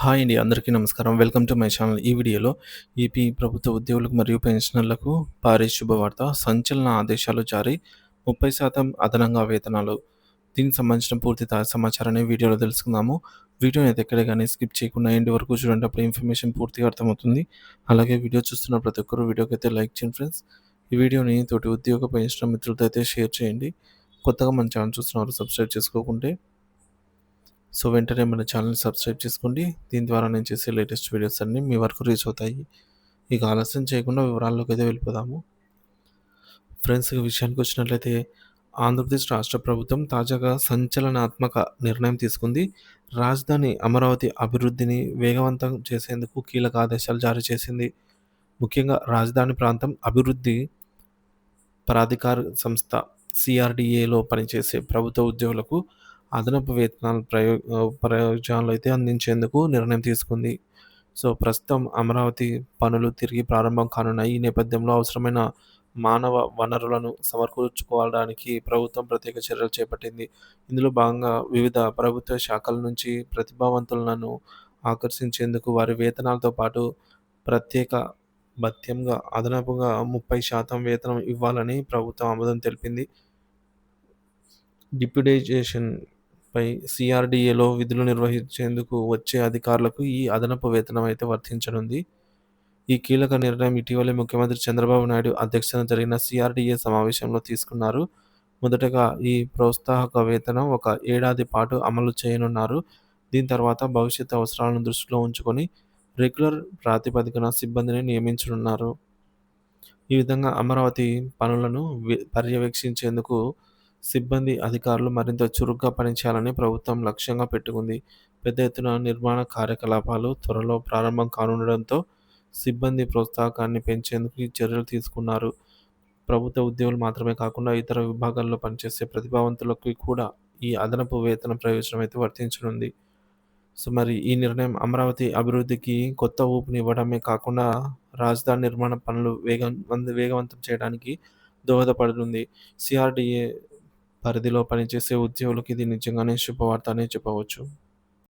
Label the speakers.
Speaker 1: Hi అండి. అందరికీ నమస్కారం. Welcome to my channel. ఈ వీడియోలో ఏపీ ప్రభుత్వ ఉద్యోగులకు మరియు పెన్షనర్లకు భారీ శుభవార్త. సంచలన ఆదేశాలు జారీ. 30% అదనంగా వేతనాలు. దీనికి సంబంధించిన పూర్తి తాజా సమాచారాన్ని వీడియోలో తెలుసుకుందాము. వీడియోని అయితే ఎక్కడ గాని స్కిప్ చేయకుండా ఎండ్ వరకు చూడండి. అప్పుడు ఇన్ఫర్మేషన్ పూర్తిగా అర్థమవుతుంది. అలాగే వీడియో చూస్తున్న ప్రతి ఒక్కరు వీడియోకైతే లైక్ చేయండి ఫ్రెండ్స్. ఈ వీడియోని తోటి ఉద్యోగ పెన్షనర్ మిత్రులతో అయితే షేర్ చేయండి. కొత్తగా మన ఛానల్ చూస్తున్నవారు సబ్స్క్రైబ్ చేసుకోకుంటే వెంటనే మన ఛానల్‌ని సబ్స్క్రైబ్ చేసుకోండి. దీని ద్వారా నేను చేసే లేటెస్ట్ వీడియోస్ అన్నీ మీ వరకు రీచ్ అవుతాయి. ఇక ఆలస్యం చేయకుండా వివరాల్లోకైతే వెళ్ళిపోదాము. ఫ్రెండ్స్ ఇక విషయానికొచ్చినట్లయితే ఆంధ్రప్రదేశ్ రాష్ట్ర ప్రభుత్వం తాజాగా సంచలనాత్మక నిర్ణయం తీసుకుంది. రాజధాని అమరావతి అభివృద్ధిని వేగవంతం చేసేందుకు కీలక ఆదేశాలు జారీ చేసింది. ముఖ్యంగా రాజధాని ప్రాంతం అభివృద్ధి ప్రాధికార సంస్థ సిఆర్‌డిఏలో పనిచేసే ప్రభుత్వ ఉద్యోగులకు అదనపు వేతనాల ప్రయోజనాలైతే అందించేందుకు నిర్ణయం తీసుకుంది. ప్రస్తుతం అమరావతి పనులు తిరిగి ప్రారంభం కానున్నాయి. ఈ నేపథ్యంలో అవసరమైన మానవ వనరులను సమకూర్చుకోవడానికి ప్రభుత్వం ప్రత్యేక చర్యలు చేపట్టింది. ఇందులో భాగంగా వివిధ ప్రభుత్వ శాఖల నుంచి ప్రతిభావంతులను ఆకర్షించేందుకు వారి వేతనాలతో పాటు ప్రత్యేక భత్యంగా అదనపుగా 30% వేతనం ఇవ్వాలని ప్రభుత్వం ఆమోదం తెలిపింది. డిప్యూటైజేషన్‌పై సిఆర్‌డిఏలో విధులు నిర్వహించేందుకు వచ్చే అధికారులకు ఈ అదనపు వేతనం అయితే వర్తించనుంది. ఈ కీలక నిర్ణయం ఇటీవలే ముఖ్యమంత్రి చంద్రబాబు నాయుడు అధ్యక్షతన జరిగిన సిఆర్‌డిఏ సమావేశంలో తీసుకున్నారు. మొదటగా ఈ ప్రోత్సాహక వేతనం ఒక ఏడాది పాటు అమలు చేయనున్నారు. దీని తర్వాత భవిష్యత్ అవసరాలను దృష్టిలో ఉంచుకొని రెగ్యులర్ ప్రాతిపదికన సిబ్బందిని నియమించనున్నారు. ఈ విధంగా అమరావతి పనులను పర్యవేక్షించేందుకు సిబ్బంది, అధికారులు మరింత చురుగ్గా పనిచేయాలని ప్రభుత్వం లక్ష్యంగా పెట్టుకుంది. పెద్ద ఎత్తున నిర్మాణ కార్యకలాపాలు త్వరలో ప్రారంభం కానుండడంతో సిబ్బంది ప్రోత్సాహకాన్ని పెంచేందుకు ఈ చర్యలు తీసుకున్నారు. ప్రభుత్వ ఉద్యోగులు మాత్రమే కాకుండా ఇతర విభాగాల్లో పనిచేసే ప్రతిభావంతులకు కూడా ఈ అదనపు వేతన ప్రయోజనం అయితే వర్తించనుంది. మరి ఈ నిర్ణయం అమరావతి అభివృద్ధికి కొత్త ఊపునివ్వడమే కాకుండా రాజధాని నిర్మాణ పనులు వేగవంతం చేయడానికి దోహదపడుతుంది. సిఆర్‌డిఏ పరిధిలో పనిచేసే ఉద్యోగులకు ఇది నిజంగానే శుభవార్త అనే చెప్పవచ్చు.